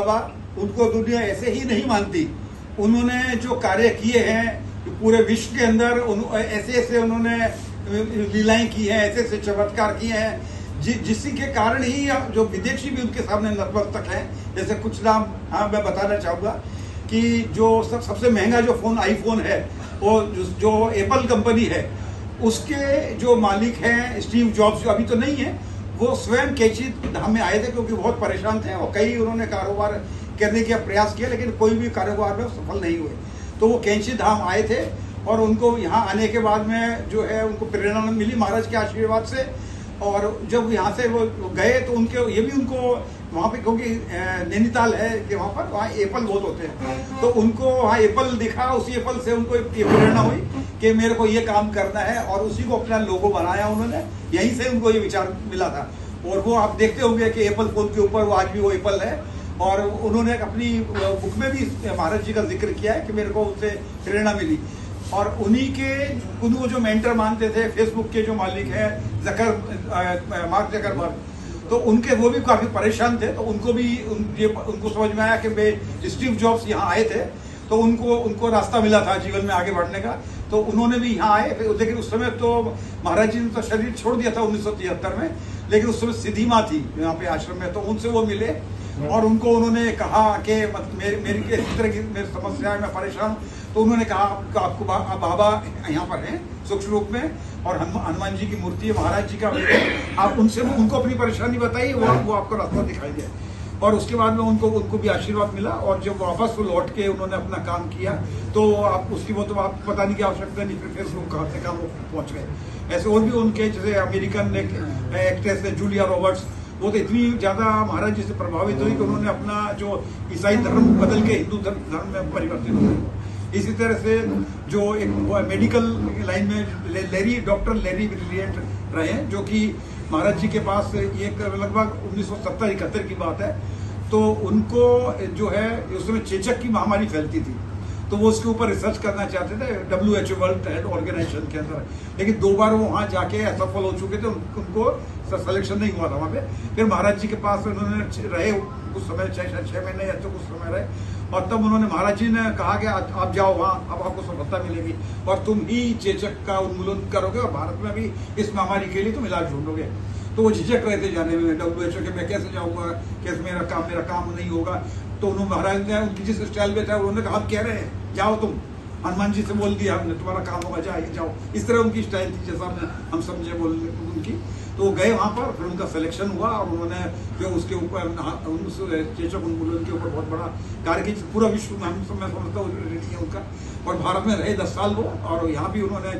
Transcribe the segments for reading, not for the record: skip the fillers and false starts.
बाबा, उनको दुनिया ऐसे ही नहीं मानती। उन्होंने जो कार्य किए हैं पूरे विश्व के अंदर, ऐसे ऐसे उन्होंने लीलाएं की हैं, ऐसे ऐसे चमत्कार किए हैं जिसी के कारण ही जो विदेशी भी उनके सामने नतमस्तक हैं। जैसे कुछ नाम मैं बताना चाहूँगा कि जो सबसे महंगा जो फ़ोन आईफोन है, वो जो एप्पल कंपनी है, उसके जो मालिक हैं स्टीव जॉब्स, जो अभी तो नहीं है, वो स्वयं कैंची धाम में आए थे क्योंकि बहुत परेशान थे और कई उन्होंने कारोबार करने का प्रयास किया, लेकिन कोई भी कारोबार में सफल नहीं हुए। तो वो कैंची धाम आए थे और उनको यहाँ आने के बाद में जो है उनको प्रेरणा मिली महाराज के आशीर्वाद से। और जब यहाँ से वो गए तो उनके ये भी उनको वहाँ पे, क्योंकि नैनीताल है कि वहाँ एप्पल बहुत होते हैं, तो उनको वहाँ एप्पल दिखा, उसी एप्पल से उनको ये प्रेरणा हुई कि मेरे को ये काम करना है और उसी को अपना लोगो बनाया उन्होंने। यहीं से उनको ये विचार मिला था और वो आप देखते होंगे कि एप्पल फोन के ऊपर वो आज भी वो एप्पल है। और उन्होंने अपनी बुक में भी महाराज जी का जिक्र किया है कि मेरे को उनसे प्रेरणा मिली। और उन्हीं के उनको जो मेंटर मानते थे फेसबुक के जो मालिक हैं मार्क जकरबर्ग, तो उनके वो भी काफी परेशान थे। तो उनको भी उनको समझ में आया कि स्टीव जॉब्स यहाँ आए थे तो उनको रास्ता मिला था जीवन में आगे बढ़ने का। तो उन्होंने भी यहाँ आए, लेकिन उस समय तो महाराज जी ने तो शरीर छोड़ दिया था 1973 में, लेकिन उस समय सिद्धि माँ थी यहाँ पे आश्रम में, तो उनसे वो मिले और उनको उन्होंने कहा कि मेरी इस तरह की मेरी समस्या है, मैं परेशान हूँ। तो उन्होंने कहा आपको बाबा यहाँ पर हैं सूक्ष्म रूप में और हनुमान जी की मूर्ति है महाराज जी का, आप उनसे उनको अपनी परेशानी बताइए, वो आपको रास्ता दिखाएंगे। और उसके बाद में उनको भी आशीर्वाद मिला और जब वापस वो लौट के उन्होंने अपना काम किया तो आप उसकी वो तो आपको बताने की आवश्यकता नहीं, फिर फेसबुक कहाँ से काम पहुँच गए। ऐसे और भी उनके जैसे अमेरिकन एक्ट्रेस है जूलिया रॉबर्ट्स, वो तो इतनी ज़्यादा महाराज जी से प्रभावित हुई कि उन्होंने अपना जो ईसाई धर्म बदल के हिंदू धर्म में परिवर्तित हो गए। इसी तरह से जो एक मेडिकल लाइन में डॉक्टर लैरी ब्रिलियंट रहे हैं, जो कि महाराज जी के पास एक लगभग 1970-71 की बात है, तो उनको जो है उस समय चेचक की महामारी फैलती थी, तो वो उसके ऊपर रिसर्च करना चाहते थे WHO वर्ल्ड हेल्थ ऑर्गेनाइजेशन के अंदर, लेकिन 2 बार वो वहाँ जाके असफल हो चुके थे, उनको सिलेक्शन नहीं हुआ था वहाँ पे। फिर महाराज जी के पास उन्होंने रहे कुछ समय, 6 महीने या तो कुछ समय रहे, और तब उन्होंने महाराज जी ने कहा कि आप जाओ वहाँ, अब आपको सफलता मिलेगी और तुम ही चेचक का उन्मूलन करोगे और भारत में भी इस महामारी के लिए तुम इलाज ढूंढोगे। तो वो झिझक रहे थे जाने में WHO के, मैं कैसे जाऊँगा, कैसे मेरा काम नहीं होगा। तो उन्होंने महाराज ने उनकी जिस स्टाइल में था उन्होंने कहा हम कह रहे हैं जाओ, तुम हनुमान जी से बोल दिया हमने, तुम्हारा काम होगा, जाओ। इस तरह उनकी स्टाइल थी, जैसा हम समझे बोलने उनकी। तो वो गए वहाँ पर, फिर उनका सिलेक्शन हुआ और उन्होंने जो उसके ऊपर चेचक उन्मूलन के ऊपर बहुत बड़ा कार्य किया। पूरा विश्व में मैं समझता हूँ रेडी है उनका, और भारत में रहे 10 साल वो, और यहाँ भी उन्होंने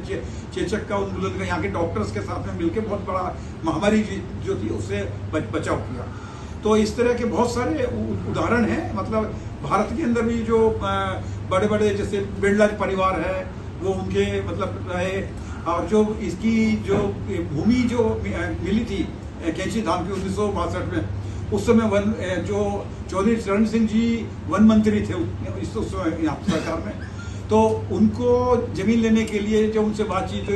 चेचक का उन्मूलन का यहाँ के डॉक्टर्स के साथ में मिलकर बहुत बड़ा महामारी जो थी उससे बचाव किया। तो इस तरह के बहुत सारे उदाहरण हैं। मतलब भारत के अंदर भी जो बड़े बड़े जैसे बिरला परिवार है वो उनके मतलब रहे, और जो इसकी जो भूमि जो मिली थी कैंची धाम की 1962 में, उस समय जो चौधरी चरण सिंह जी वन मंत्री थे उस समय यहाँ सरकार में, तो उनको जमीन लेने के लिए जब उनसे बातचीत